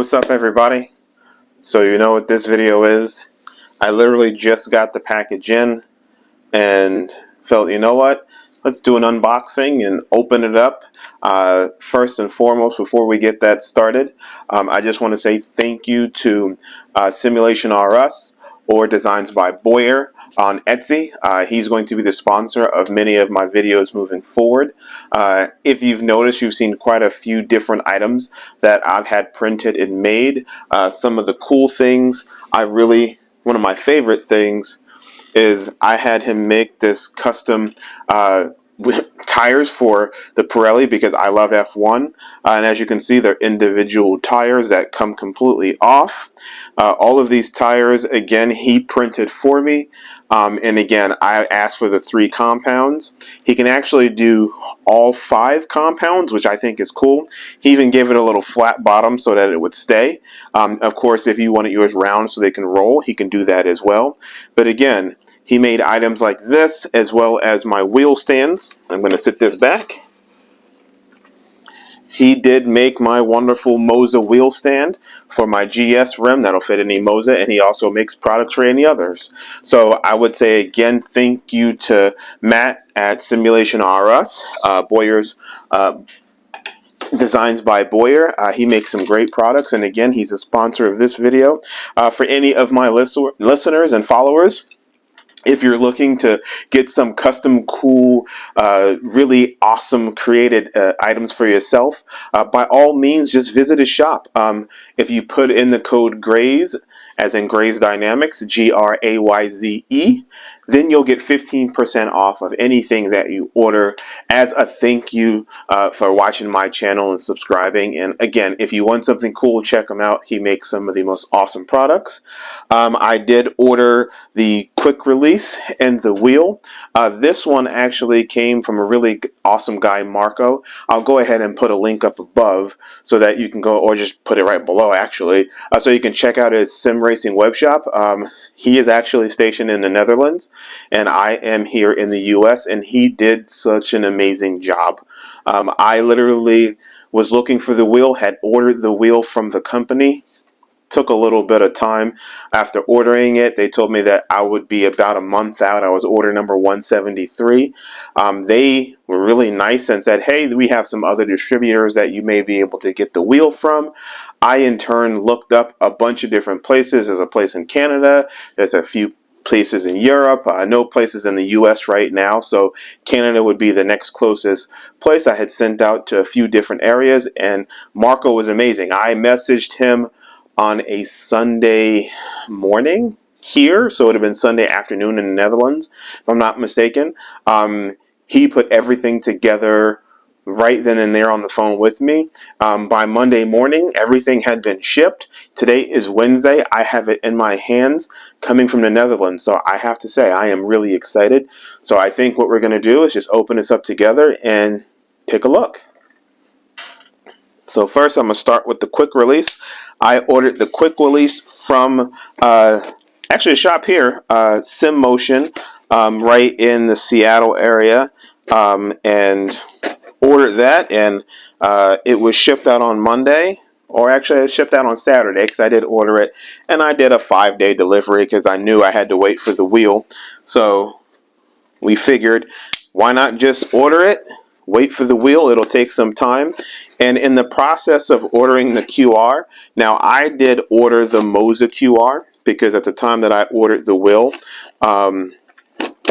What's up, everybody? So you know what this video is. I literally just got the package in and felt, you know what, let's do an unboxing and open it up. First and foremost, before we get that started, I just want to say thank you to Simulation RS, or Designs by Boyer, on Etsy. He's going to be the sponsor of many of my videos moving forward. If you've noticed, you've seen quite a few different items that I've had printed and made. Some of the cool things, one of my favorite things is I had him make this custom tires for the Pirelli, because I love F1, and as you can see, they're individual tires that come completely off. All of these tires, again, he printed for me, and again, I asked for the 3 compounds. He can actually do all 5 compounds, which I think is cool. He even gave it a little flat bottom so that it would stay. Of course, if you want yours round so they can roll, he can do that as well. But again, he made items like this, as well as my wheel stands. I'm going to sit this back. He did make my wonderful Moza wheel stand for my GS rim that'll fit any Moza, and he also makes products for any others. So I would say again, thank you to Matt at Simulation RS, Boyer's Designs by Boyer. He makes some great products, and again, he's a sponsor of this video. For any of my listeners and followers, if you're looking to get some custom, cool, really awesome created items for yourself, by all means, just visit his shop. If you put in the code GRAYZE, as in Grayze Dynamics, Grayze, then you'll get 15% off of anything that you order as a thank you for watching my channel and subscribing. And again, if you want something cool, check him out. He makes some of the most awesome products. I did order the quick release and the wheel. This one actually came from a really awesome guy, Marco. I'll go ahead and put a link up above so that you can go, or just put it right below actually, so you can check out his sim racing web shop. He is actually stationed in the Netherlands, and I am here in the US, and he did such an amazing job. I literally was looking for the wheel, had ordered the wheel from the company. Took a little bit of time after ordering it. They told me that I would be about a month out. I was order number 173. They were really nice and said, hey, we have some other distributors that you may be able to get the wheel from. I in turn looked up a bunch of different places. There's a place in Canada. There's a few places in Europe. No places in the US right now, so Canada would be the next closest place. I had sent out to a few different areas, and Marco was amazing. I messaged him on a Sunday morning here, so it would have been Sunday afternoon in the Netherlands, if I'm not mistaken. He put everything together right then and there on the phone with me. By Monday morning, everything had been shipped. Today is Wednesday. I have it in my hands coming from the Netherlands, so I have to say I am really excited. So I think what we're going to do is just open this up together and take a look. So first, I'm going to start with the quick release. I ordered the quick release from actually a shop here, Sim Motion, right in the Seattle area, and ordered that, and it was shipped out on Monday, or actually it shipped out on Saturday, because I did order it, and I did a 5-day delivery because I knew I had to wait for the wheel. So we figured, why not just order it? Wait for the wheel, it'll take some time. And in the process of ordering the QR, now I did order the Moza QR, because at the time that I ordered the wheel,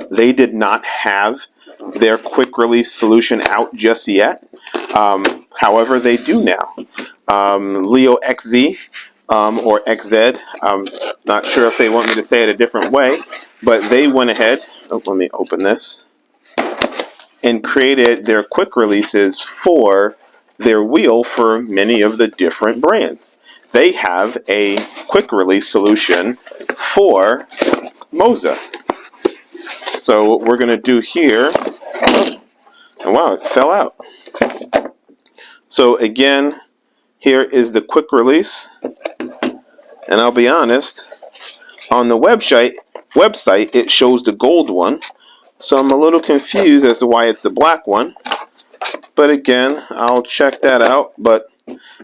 they did not have their quick release solution out just yet. However, they do now. Leoxz, or XZ, I'm not sure if they want me to say it a different way, but they went ahead, let me open this, and created their quick releases for their wheel for many of the different brands. They have a quick release solution for Moza. So what we're going to do here, and wow, it fell out. So again, here is the quick release, and I'll be honest, on the website it shows the gold one. So I'm a little confused as to why it's the black one. But again, I'll check that out. But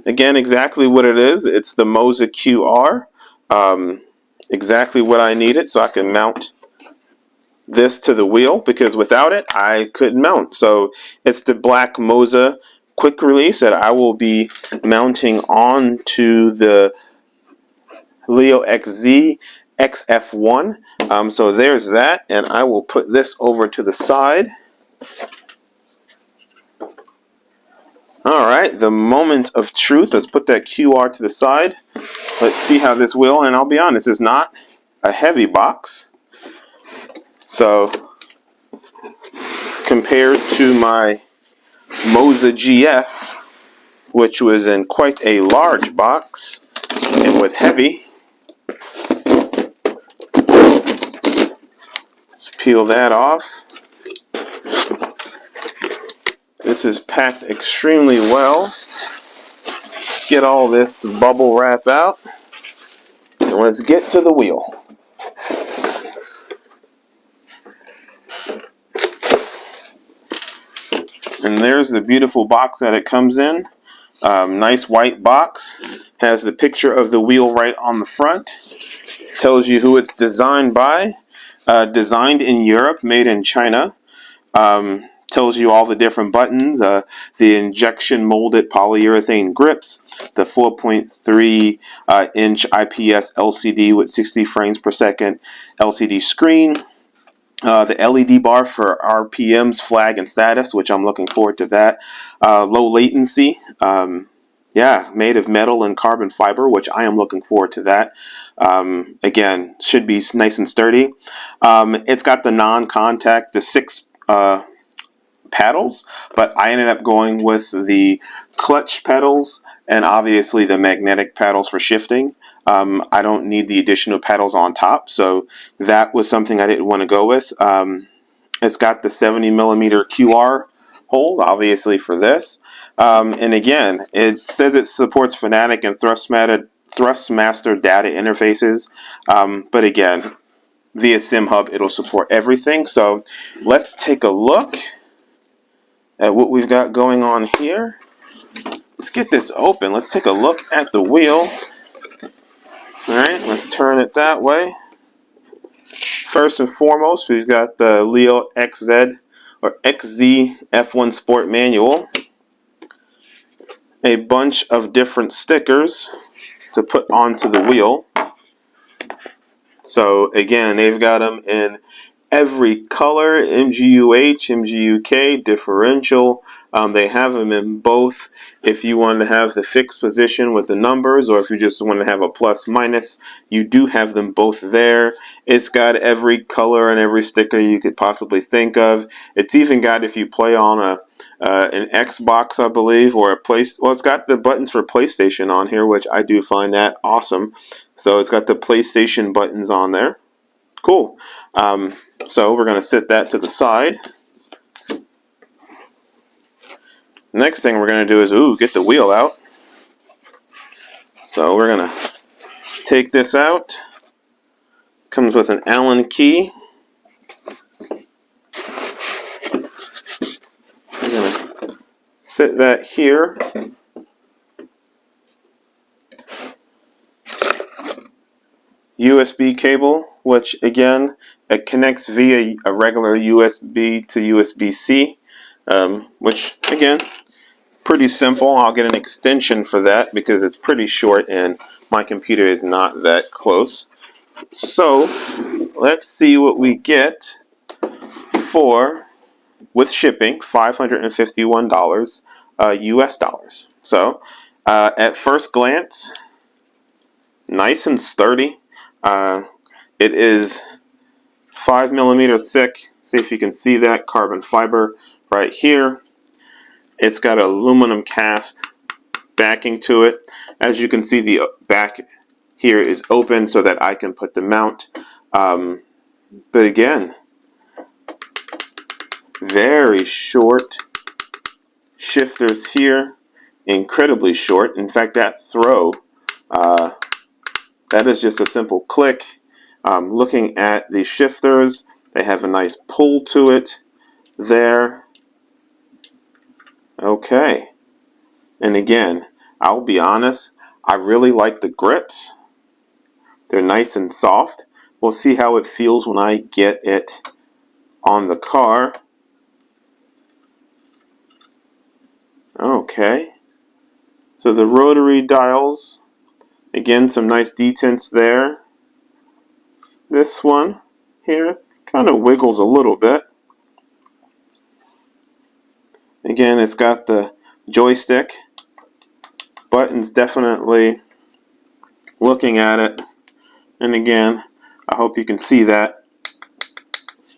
Again, exactly what it is. It's the Moza QR. Exactly what I needed, so I can mount this to the wheel, because without it I couldn't mount. So it's the black Moza quick release that I will be mounting onto the Leoxz XF1. So there's that, and I will put this over to the side. Alright, the moment of truth. Let's put that QR to the side. Let's see how this will, and I'll be honest, it's not a heavy box. So compared to my Moza GS, which was in quite a large box and was heavy. Let's peel that off. This is packed extremely well. Let's get all this bubble wrap out, and let's get to the wheel. And there's the beautiful box that it comes in. Nice white box. Has the picture of the wheel right on the front. Tells you who it's designed by. Designed in Europe, made in China. Tells you all the different buttons, the injection molded polyurethane grips, the 4.3 inch IPS LCD with 60 frames per second LCD screen, the LED bar for RPMs, flag, and status, which I'm looking forward to that. Low latency, yeah, made of metal and carbon fiber, which I am looking forward to that. Again, should be nice and sturdy. It's got the non-contact, the 6 paddles, but I ended up going with the clutch pedals and obviously the magnetic paddles for shifting. I don't need the additional paddles on top, so that was something I didn't want to go with. It's got the 70mm QR hold, obviously, for this. And again, it says it supports Fanatic and Thrustmaster data interfaces, but again, via SimHub, it'll support everything. So let's take a look at what we've got going on here. Let's get this open. Let's take a look at the wheel. Alright, let's turn it that way. First and foremost, we've got the Leoxz or XZ F1 Sport Manual. A bunch of different stickers to put onto the wheel. So again, they've got them in every color, MGUH, MGUK, differential. They have them in both if you want to have the fixed position with the numbers, or if you just want to have a plus minus, you do have them both there. It's got every color and every sticker you could possibly think of. It's even got, if you play on an Xbox, I believe, or well, it's got the buttons for PlayStation on here, which I do find that awesome. So it's got the PlayStation buttons on there. Cool. So we're going to set that to the side. Next thing we're going to do is, get the wheel out. So we're going to take this out. Comes with an Allen key. We're going to set that here. USB cable, which again, it connects via a regular USB to USB-C, which again, pretty simple. I'll get an extension for that because it's pretty short and my computer is not that close. So let's see what we get for, with shipping, $551 US dollars. So at first glance, nice and sturdy. It is 5mm thick. See if you can see that carbon fiber right here. It's got aluminum cast backing to it. As you can see, the back here is open so that I can put the mount. But again, very short shifters here, incredibly short. In fact, that throw, that is just a simple click. Looking at the shifters, they have a nice pull to it there. Okay. And again, I'll be honest, I really like the grips. They're nice and soft. We'll see how it feels when I get it on the car. Okay. So the rotary dials, again, some nice detents there. This one here kind of wiggles a little bit. Again, it's got the joystick. Buttons, definitely looking at it. And again, I hope you can see that.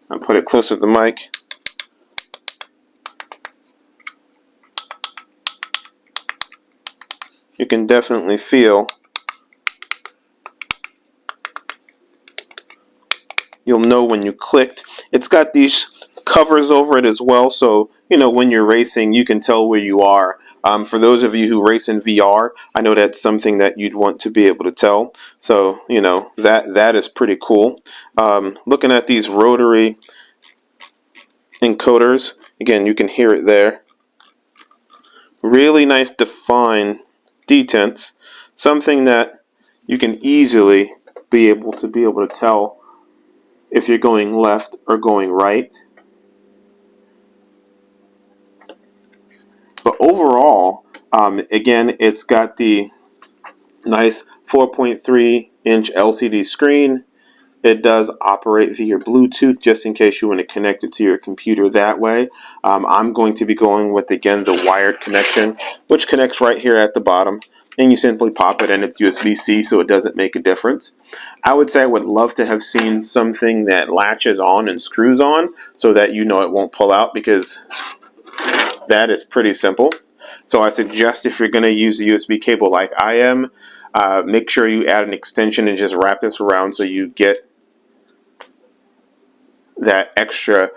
I'll put it closer to the mic. You can definitely feel. You'll know when you clicked. It's got these covers over it as well, so you know when you're racing, you can tell where you are. For those of you who race in VR, I know that's something that you'd want to be able to tell. So you know that is pretty cool. Looking at these rotary encoders, again, you can hear it there. Really nice defined detents, something that you can easily be able to tell if you're going left or going right. But overall, again, it's got the nice 4.3-inch LCD screen. It does operate via Bluetooth, just in case you want to connect it to your computer that way. I'm going to be going with, again, the wired connection, which connects right here at the bottom. And you simply pop it in. It's USB-C, so it doesn't make a difference. I would say I would love to have seen something that latches on and screws on so that you know it won't pull out, because that is pretty simple. So I suggest if you're going to use a USB cable like I am, make sure you add an extension and just wrap this around so you get that extra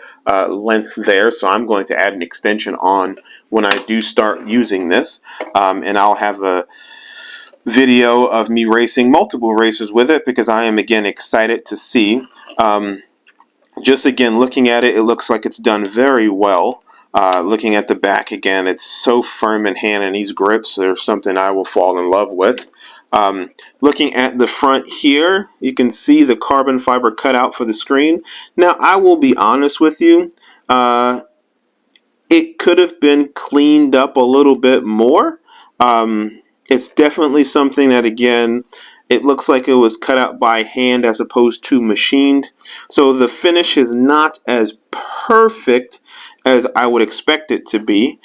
length there. So I'm going to add an extension on when I do start using this, and I'll have a video of me racing multiple races with it, because I am again excited to see. Just again looking at it, it looks like it's done very well. Looking at the back again, it's so firm in hand, and these grips are something I will fall in love with. Looking at the front here, you can see the carbon fiber cutout for the screen. Now, I will be honest with you, it could have been cleaned up a little bit more. It's definitely something that, again, it looks like it was cut out by hand as opposed to machined. So the finish is not as perfect as I would expect it to be.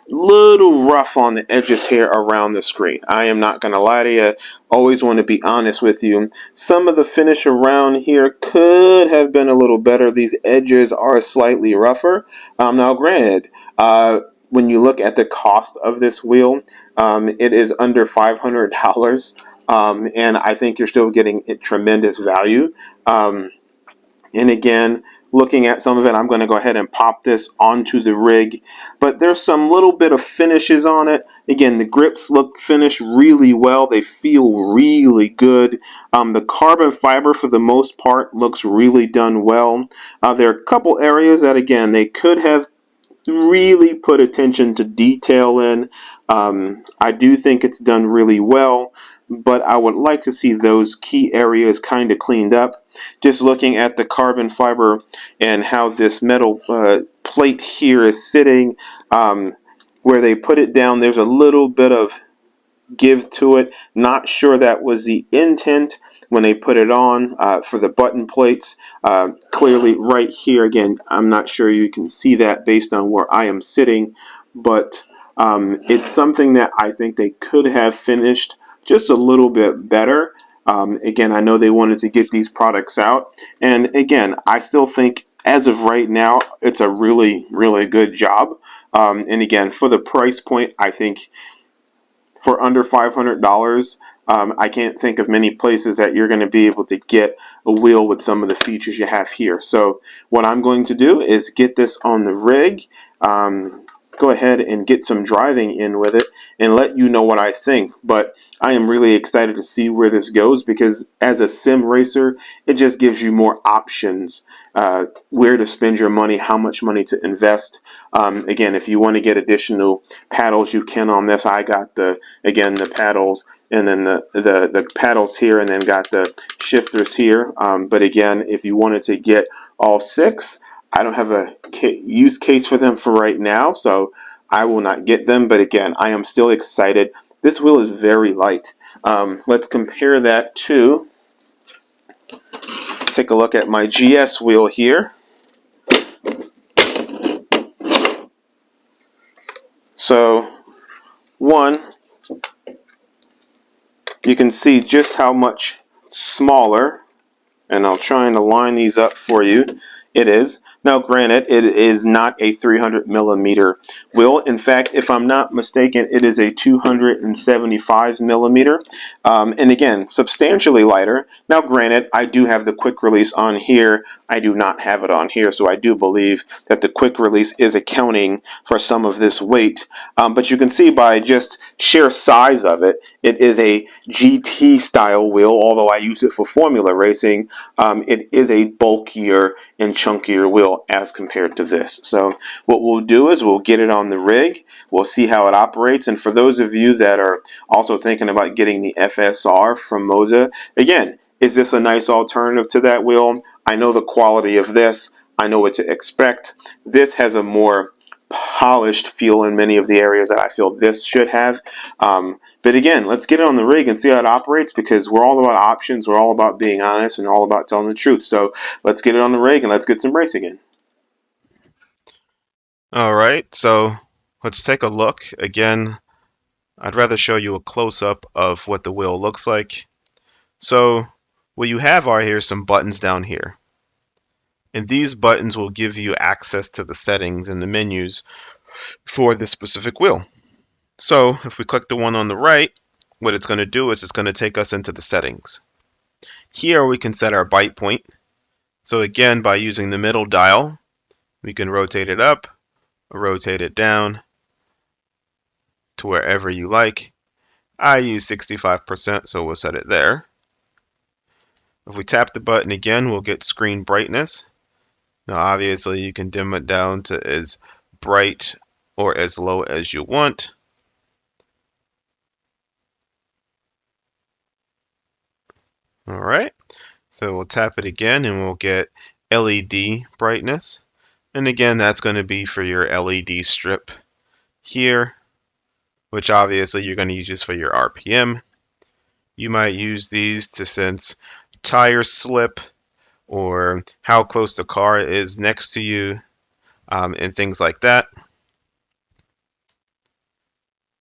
Little rough on the edges here around the screen. I am not going to lie to you. Always want to be honest with you. Some of the finish around here could have been a little better. These edges are slightly rougher. Now granted, when you look at the cost of this wheel, it is under $500. And I think you're still getting tremendous value. And again, looking at some of it, I'm going to go ahead and pop this onto the rig. But there's some little bit of finishes on it. Again, the grips look finished really well. They feel really good. The carbon fiber, for the most part, looks really done well. There are a couple areas that, again, they could have really put attention to detail in. I do think it's done really well, but I would like to see those key areas kind of cleaned up. Just looking at the carbon fiber and how this metal plate here is sitting, where they put it down, there's a little bit of give to it. Not sure that was the intent when they put it on for the button plates. Clearly right here, again, I'm not sure you can see that based on where I am sitting, but it's something that I think they could have finished just a little bit better. Again, I know they wanted to get these products out, and again, I still think as of right now, it's a really, really good job. And again, for the price point, I think for under $500, I can't think of many places that you're going to be able to get a wheel with some of the features you have here. So what I'm going to do is get this on the rig, go ahead and get some driving in with it, and let you know what I think. But I am really excited to see where this goes, because as a sim racer, it just gives you more options, where to spend your money, how much money to invest. Again, if you want to get additional paddles, you can on this. I got the paddles, and then the paddles here, and then got the shifters here. But again, if you wanted to get all 6, I don't have a use case for them for right now, so I will not get them. But again, I am still excited. This wheel is very light. Let's compare that to, let's take a look at my GS wheel here. So, one, you can see just how much smaller, and I'll try and align these up for you. It is. Now, granted, it is not a 300 millimeter wheel. In fact, if I'm not mistaken, it is a 275 millimeter. And again, substantially lighter. Now, granted, I do have the quick release on here. I do not have it on here, so I do believe that the quick release is accounting for some of this weight. But you can see by just sheer size of it, it is a GT style wheel, although I use it for formula racing. It is a bulkier and chunkier wheel as compared to this. So what we'll do is we'll get it on the rig, we'll see how it operates, and for those of you that are also thinking about getting the FSR from Moza, again, is this a nice alternative to that wheel? I know the quality of this, I know what to expect. This has a more polished feel in many of the areas that I feel this should have. But again, let's get it on the rig and see how it operates, because we're all about options, we're all about being honest, and all about telling the truth. So let's get it on the rig and let's get some racing in. Alright, so let's take a look. Again, I'd rather show you a close-up of what the wheel looks like. So what you have are here some buttons down here. And these buttons will give you access to the settings and the menus for this specific wheel. So if we click the one on the right, what it's going to do is it's going to take us into the settings. Here we can set our byte point. So again, by using the middle dial, we can rotate it up, rotate it down to wherever you like. I use 65%, so we'll set it there. If we tap the button again, we'll get screen brightness. Now obviously you can dim it down to as bright or as low as you want. Alright, so we'll tap it again and we'll get LED brightness. And again, that's going to be for your LED strip here, which obviously you're going to use this for your RPM. You might use these to sense tire slip or how close the car is next to you, and things like that.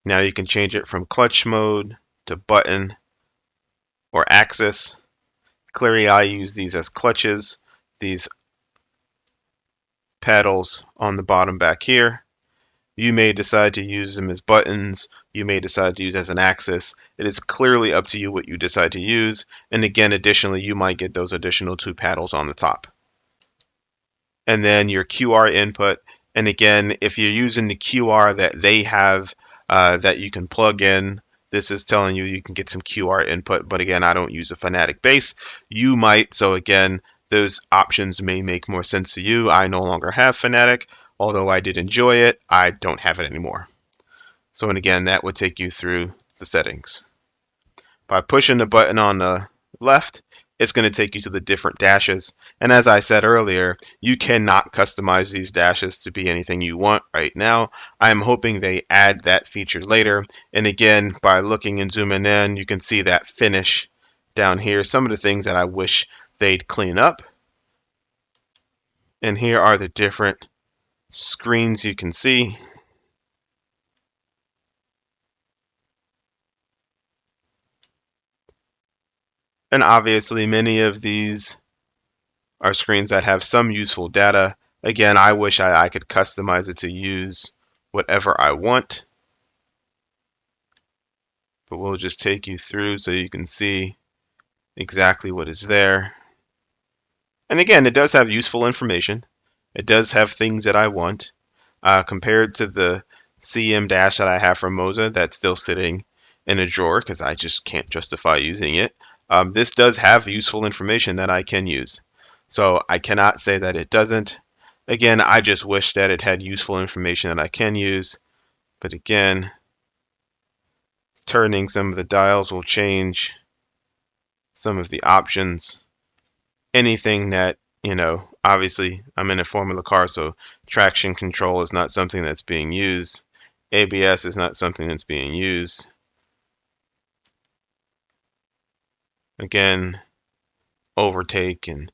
Now you can change it from clutch mode to button or axis. Clearly I use these as clutches, these paddles on the bottom back here. You may decide to use them as buttons, you may decide to use as an axis. It is clearly up to you what you decide to use. And again, additionally, you might get those additional 2 paddles on the top. And then your QR input. And again, if you're using the QR that they have that you can plug in, this is telling you you can get some QR input. But again, I don't use a Fanatic base. You might, so again, those options may make more sense to you. I no longer have Fanatic. Although I did enjoy it, I don't have it anymore. So, and again, that would take you through the settings. By pushing the button on the left, it's going to take you to the different dashes. And as I said earlier, you cannot customize these dashes to be anything you want right now. I'm hoping they add that feature later. And again, by looking and zooming in, you can see that finish down here. Some of the things that I wish they'd clean up. And here are the different screens you can see. And obviously many of these are screens that have some useful data. Again, I wish I could customize it to use whatever I want. But we'll just take you through so you can see exactly what is there. And again, it does have useful information. It does have things that I want. Compared to the CM dash that I have from Moza, that's still sitting in a drawer because I just can't justify using it. This does have useful information that I can use. So I cannot say that it doesn't. Again, I just wish that it had useful information that I can use. But again, turning some of the dials will change some of the options. Anything that, obviously I'm in a Formula car, so traction control is not something that's being used. ABS is not something that's being used. Again, overtake and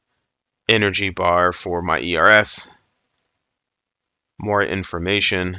energy bar for my ERS. More information.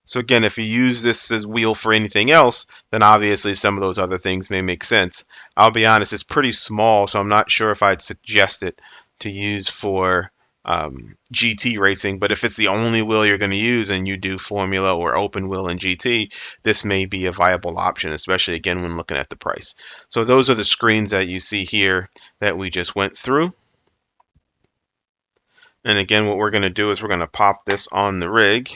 So again, if you use this as wheel for anything else, then obviously some of those other things may make sense. I'll be honest, it's pretty small, so I'm not sure if I'd suggest it to use for GT racing. But if it's the only wheel you're going to use and you do Formula or open wheel in GT, this may be a viable option, especially again when looking at the price. So those are the screens that you see here that we just went through. And again, what we're going to do is we're going to pop this on the rig.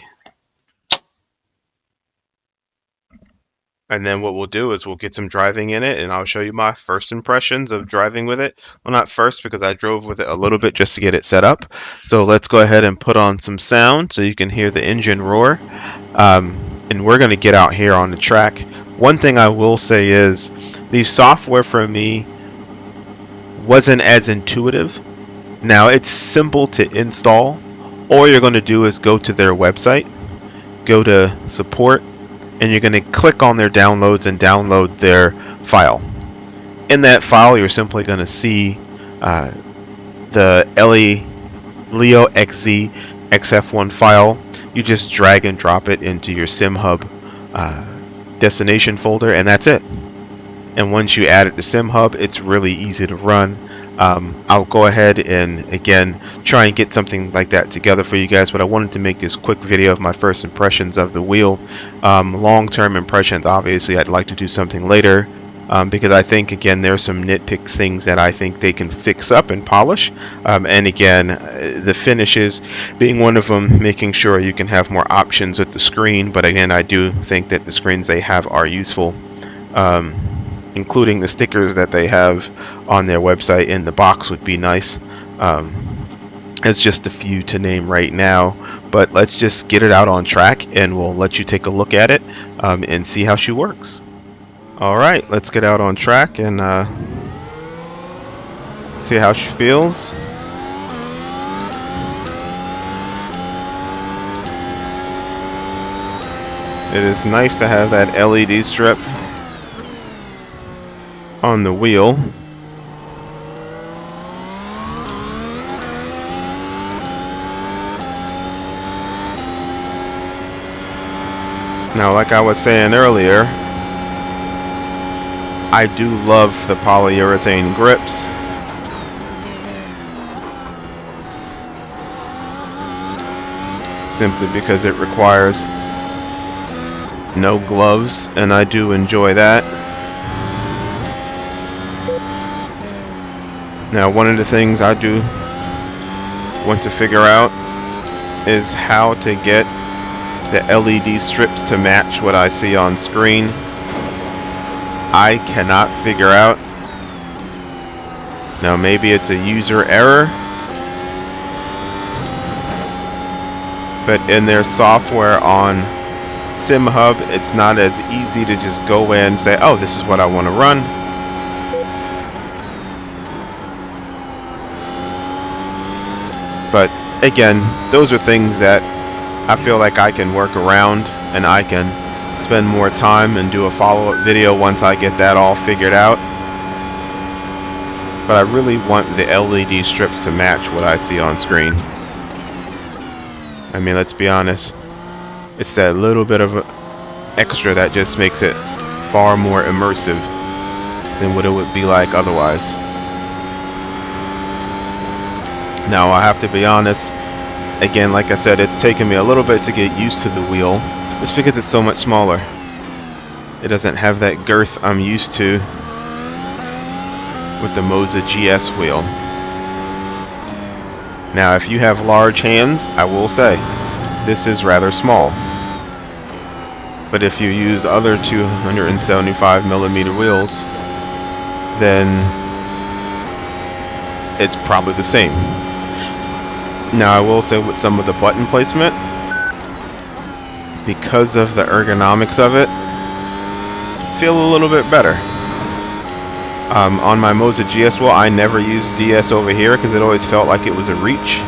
And then what we'll do is we'll get some driving in it, and I'll show you my first impressions of driving with it. Well, not first, because I drove with it a little bit just to get it set up. So let's go ahead and put on some sound so you can hear the engine roar. And we're going to get out here on the track. One thing I will say is the software for me wasn't as intuitive. Now, it's simple to install. All you're going to do is go to their website, go to support, and you're going to click on their downloads and download their file. In that file, you're simply going to see the Leoxz XF1 file. You just drag and drop it into your SimHub destination folder, and that's it. And once you add it to SimHub, it's really easy to run. I'll go ahead and again try and get something like that together for you guys, but I wanted to make this quick video of my first impressions of the wheel. Long-term impressions, obviously I'd like to do something later, because I think again there's some nitpick things that I think they can fix up and polish, and again the finishes being one of them, making sure you can have more options with the screen. But again, I do think that the screens they have are useful, including the stickers that they have on their website in the box would be nice. It's just a few to name right now, but let's just get it out on track and we'll let you take a look at it and see how she works. Alright, let's get out on track and see how she feels. It is nice to have that LED strip on the wheel. Now, like I was saying earlier, I do love the polyurethane grips. Simply because it requires no gloves, and I do enjoy that. Now, one of the things I do want to figure out is how to get the LED strips to match what I see on screen. I cannot figure out. Now, maybe it's a user error, but in their software on SimHub, it's not as easy to just go in and say, oh, this is what I want to run. But again, those are things that I feel like I can work around, and I can spend more time and do a follow-up video once I get that all figured out. But I really want the LED strips to match what I see on screen. I mean, let's be honest, it's that little bit of extra that just makes it far more immersive than what it would be like otherwise. Now, I have to be honest, again, like I said, it's taken me a little bit to get used to the wheel, just because it's so much smaller. It doesn't have that girth I'm used to with the Moza GS wheel. Now, if you have large hands, I will say, this is rather small. But if you use other 275mm wheels, then it's probably the same. Now I will say with some of the button placement, because of the ergonomics of it, feel a little bit better. On my Moza GS wheel, I never used DS over here because it always felt like it was a reach.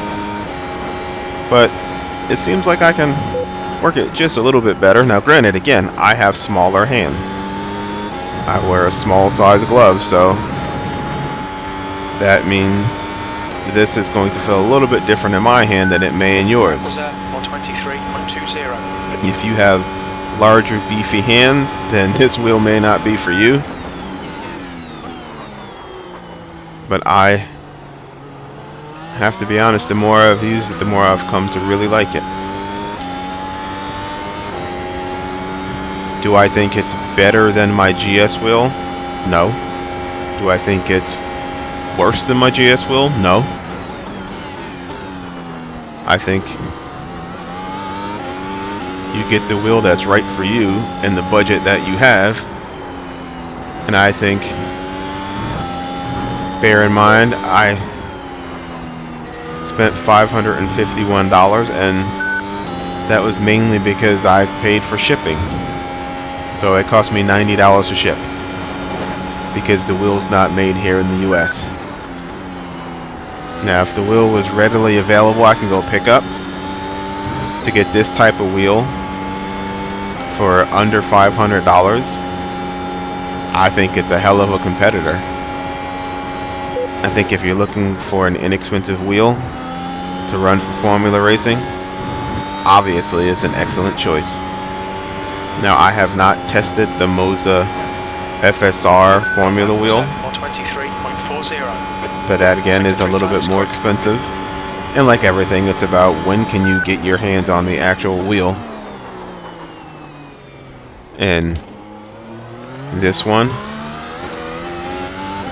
But it seems like I can work it just a little bit better. Now granted, again, I have smaller hands. I wear a small size glove, so that means this is going to feel a little bit different in my hand than it may in yours. If you have larger, beefy hands, then this wheel may not be for you. But I have to be honest, the more I've used it, the more I've come to really like it. Do I think it's better than my GS wheel? No. Do I think it's worse than my GS wheel? No. I think you get the wheel that's right for you and the budget that you have. And I think, bear in mind, I spent $551, and that was mainly because I paid for shipping. So it cost me $90 to ship because the wheel's not made here in the US. Now if the wheel was readily available, I can go pick up to get this type of wheel for under $500. I think it's a hell of a competitor. I think if you're looking for an inexpensive wheel to run for formula racing, obviously it's an excellent choice. Now I have not tested the Moza FSR formula wheel, but that again is a little bit more expensive. And like everything, it's about when can you get your hands on the actual wheel. And this one,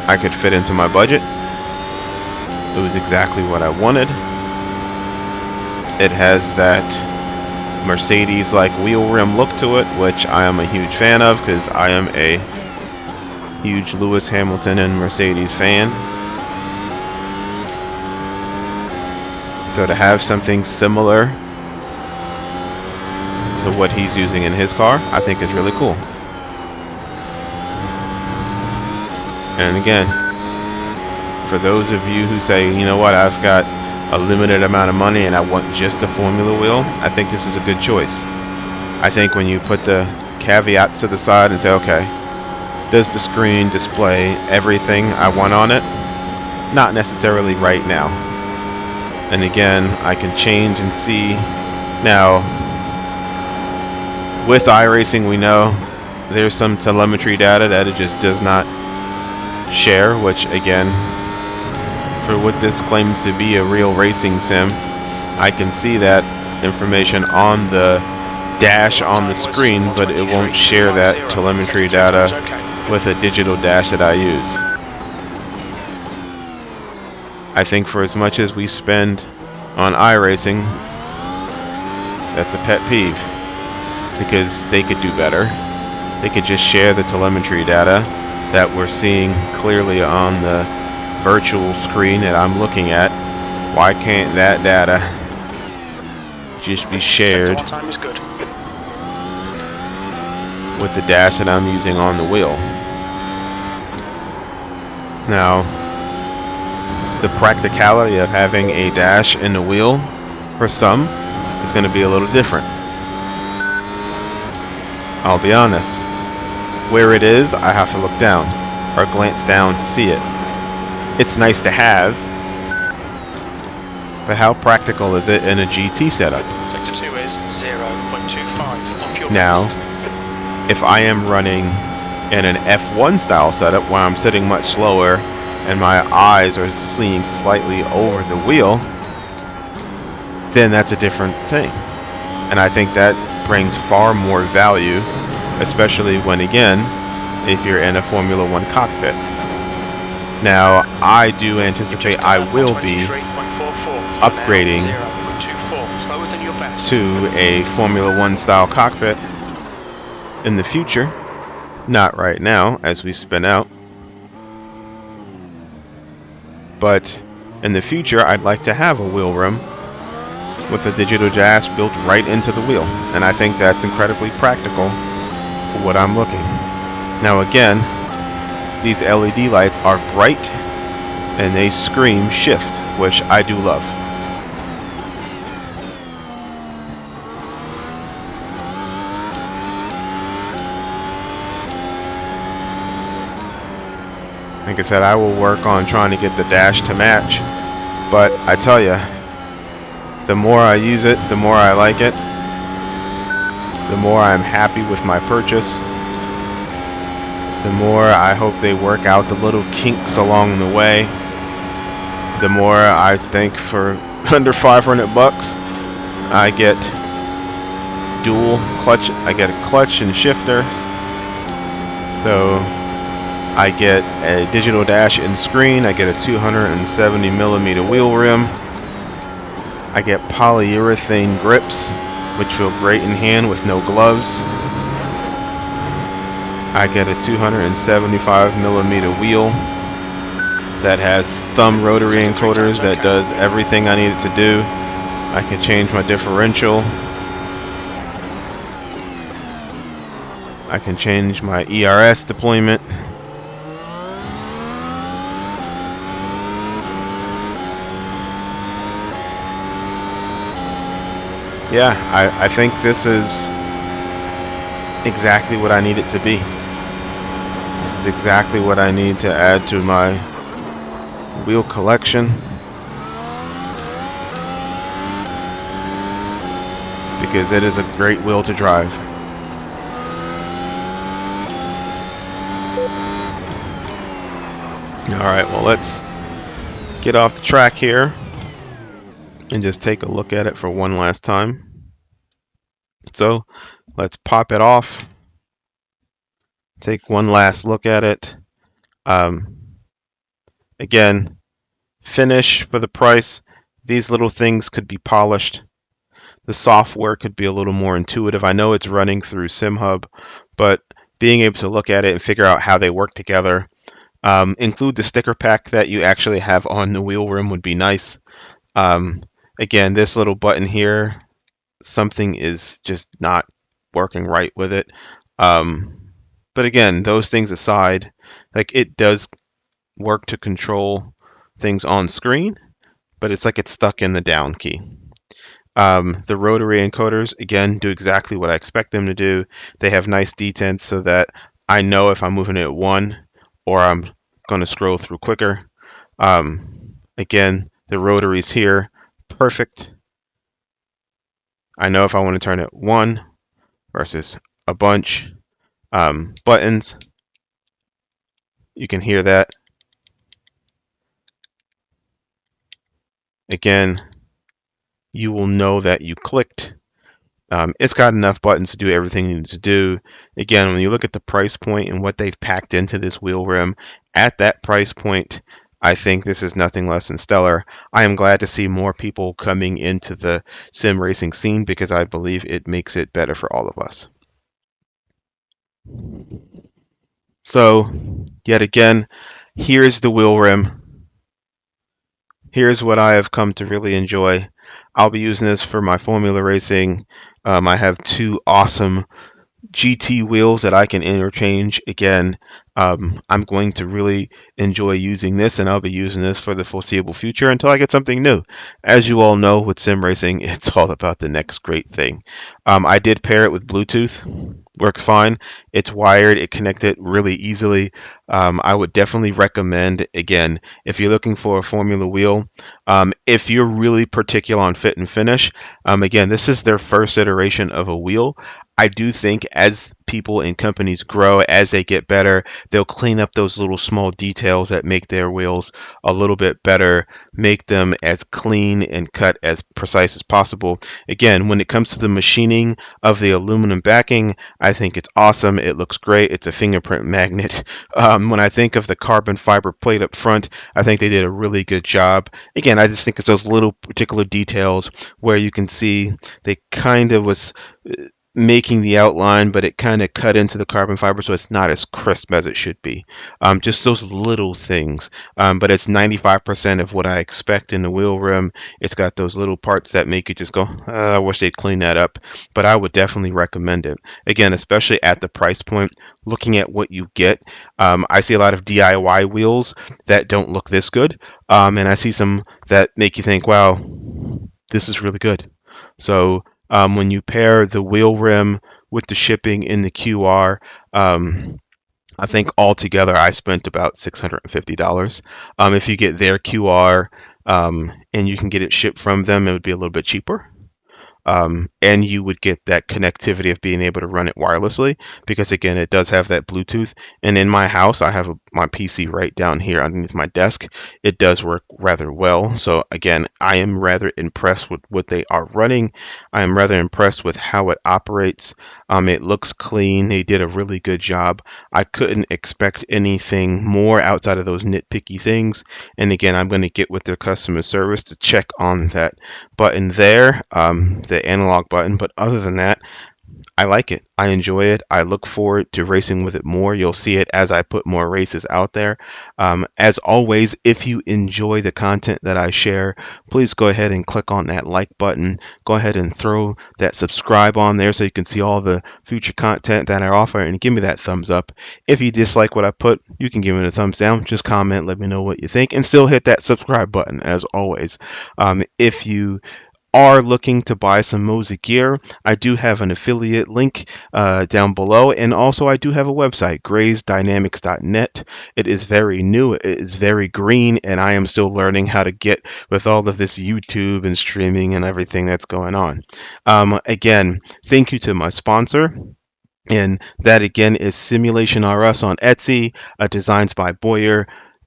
I could fit into my budget. It was exactly what I wanted. It has that Mercedes-like wheel rim look to it, which I am a huge fan of because I am a huge Lewis Hamilton and Mercedes fan. So to have something similar to what he's using in his car, I think is really cool. And again, for those of you who say, you know what, I've got a limited amount of money and I want just a formula wheel, I think this is a good choice. I think when you put the caveats to the side and say, okay, does the screen display everything I want on it? Not necessarily right now. And again, I can change and see. Now, with iRacing, we know there's some telemetry data that it just does not share, which again, for what this claims to be a real racing sim, I can see that information on the dash on the screen, but it won't share that telemetry data with a digital dash that I use. I think for as much as we spend on iRacing, that's a pet peeve, because they could do better. They could just share the telemetry data that we're seeing clearly on the virtual screen that I'm looking at. Why can't that data just be shared with the dash that I'm using on the wheel? Now, the practicality of having a dash in the wheel for some is going to be a little different. I'll be honest. Where it is, I have to look down or glance down to see it. It's nice to have, but how practical is it in a GT setup? Sector 2 is 0.25 on fuel. Now, if I am running in an F1 style setup where I'm sitting much slower and my eyes are seeing slightly over the wheel, then that's a different thing. And I think that brings far more value, especially when, again, if you're in a Formula 1 cockpit. Now, I do anticipate I will be upgrading to a Formula 1 style cockpit In the future, not right now as we spin out, but in the future I'd like to have a wheel rim with a digital dash built right into the wheel, and I think that's incredibly practical for what I'm looking. Now again, these LED lights are bright and they scream shift, which I do love. Like I said, I will work on trying to get the dash to match, but I tell you, the more I use it, the more I like it, the more I'm happy with my purchase, the more I hope they work out the little kinks along the way, the more I think for under 500 bucks I get dual clutch, I get a clutch and shifter, so I get a digital dash and screen, I get a 270mm wheel rim, I get polyurethane grips which feel great in hand with no gloves, I get a 275mm wheel that has thumb rotary encoders that does everything I need it to do. I can change my differential, I can change my ERS deployment. Yeah, I think this is exactly what I need it to be. This is exactly what I need to add to my wheel collection, because it is a great wheel to drive. Alright, well, let's get off the track here and just take a look at it for one last time. So let's pop it off, take one last look at it. Again, finish for the price. These little things could be polished. The software could be a little more intuitive. I know it's running through SimHub, but being able to look at it and figure out how they work together, include the sticker pack that you actually have on the wheel rim would be nice. Again, this little button here, something is just not working right with it. But again, those things aside, like, it does work to control things on screen, but it's like it's stuck in the down key. The rotary encoders, again, do exactly what I expect them to do. They have nice detents so that I know if I'm moving it at 1 or I'm going to scroll through quicker. Again, the rotaries here, perfect. I know if I want to turn it 1 versus a bunch. Buttons, you can hear that. Again, you will know that you clicked. It's got enough buttons to do everything you need to do. Again, when you look at the price point and what they've packed into this wheel rim, at that price point, I think this is nothing less than stellar. I am glad to see more people coming into the sim racing scene because I believe it makes it better for all of us. So, yet again, here's the wheel rim. Here's what I have come to really enjoy. I'll be using this for my formula racing. I have 2 awesome GT wheels that I can interchange. Again, I'm going to really enjoy using this, and I'll be using this for the foreseeable future until I get something new. As you all know, with sim racing, it's all about the next great thing. I did pair it with Bluetooth. Works fine. It's wired. It connected really easily. I would definitely recommend, again, if you're looking for a formula wheel, if you're really particular on fit and finish, again, this is their first iteration of a wheel. I do think as people and companies grow, as they get better, they'll clean up those little small details that make their wheels a little bit better, make them as clean and cut as precise as possible. Again, when it comes to the machining of the aluminum backing, I think it's awesome. It looks great. It's a fingerprint magnet. When I think of the carbon fiber plate up front, I think they did a really good job. Again, I just think it's those little particular details where you can see they kind of was making the outline, but it kind of cut into the carbon fiber, so it's not as crisp as it should be. Just those little things. But it's 95% of what I expect in the wheel rim. It's got those little parts that make you just go, I wish they'd clean that up. But I would definitely recommend it. Again, especially at the price point, looking at what you get. I see a lot of DIY wheels that don't look this good. And I see some that make you think, wow, this is really good. So when you pair the wheel rim with the shipping in the QR, I think altogether I spent about $650. If you get their QR and you can get it shipped from them, it would be a little bit cheaper. And you would get that connectivity of being able to run it wirelessly, because again, it does have that Bluetooth. And in my house, I have my PC right down here underneath my desk. It does work rather well. So again, I am rather impressed with what they are running. I am rather impressed with how it operates. It looks clean. They did a really good job. I couldn't expect anything more outside of those nitpicky things. And again, I'm going to get with their customer service to check on that button there, the analog button. But other than that, I like it. I enjoy it. I look forward to racing with it more. You'll see it as I put more races out there. As always, if you enjoy the content that I share, please go ahead and click on that like button. Go ahead and throw that subscribe on there so you can see all the future content that I offer, and give me that thumbs up. If you dislike what I put, you can give me a thumbs down. Just comment, let me know what you think, and still hit that subscribe button as always. If you are looking to buy some Moza gear, I do have an affiliate link down below, and also I do have a website, graysdynamics.net. It is very new, it is very green, and I am still learning how to get with all of this YouTube and streaming and everything that's going on. Again, thank you to my sponsor. And that again is Simulation RS on Etsy, designs by Boyer.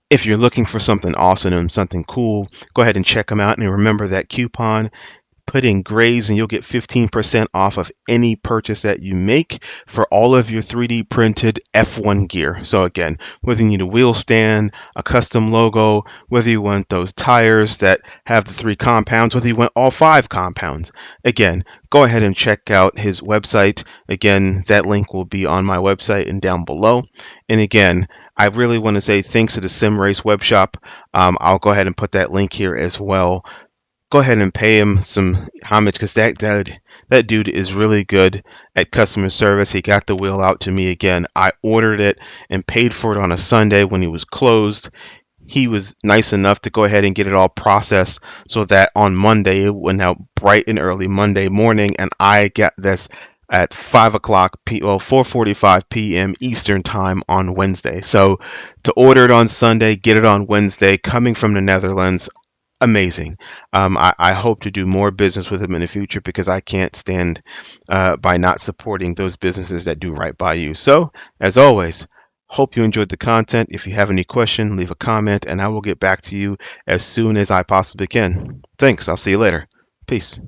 If you're looking for something awesome and something cool, go ahead and check them out. And remember that coupon, put in Grays, and you'll get 15% off of any purchase that you make for all of your 3D printed F1 gear. So again, whether you need a wheel stand, a custom logo, whether you want those tires that have the 3 compounds, whether you want all 5 compounds, again, go ahead and check out his website. Again, that link will be on my website and down below. And again, I really want to say thanks to the Sim Race web shop. I'll go ahead and put that link here as well. Go ahead and pay him some homage, because that dude is really good at customer service. He got the wheel out to me again. I ordered it and paid for it on a Sunday when he was closed. He was nice enough to go ahead and get it all processed so that on Monday it went out bright and early Monday morning, and I got this at 4:45 p.m. Eastern time on Wednesday. So to order it on Sunday, get it on Wednesday, coming from the Netherlands, amazing. I hope to do more business with him in the future, because I can't stand by not supporting those businesses that do right by you. So, as always, hope you enjoyed the content. If you have any question, leave a comment, and I will get back to you as soon as I possibly can. Thanks. I'll see you later. Peace.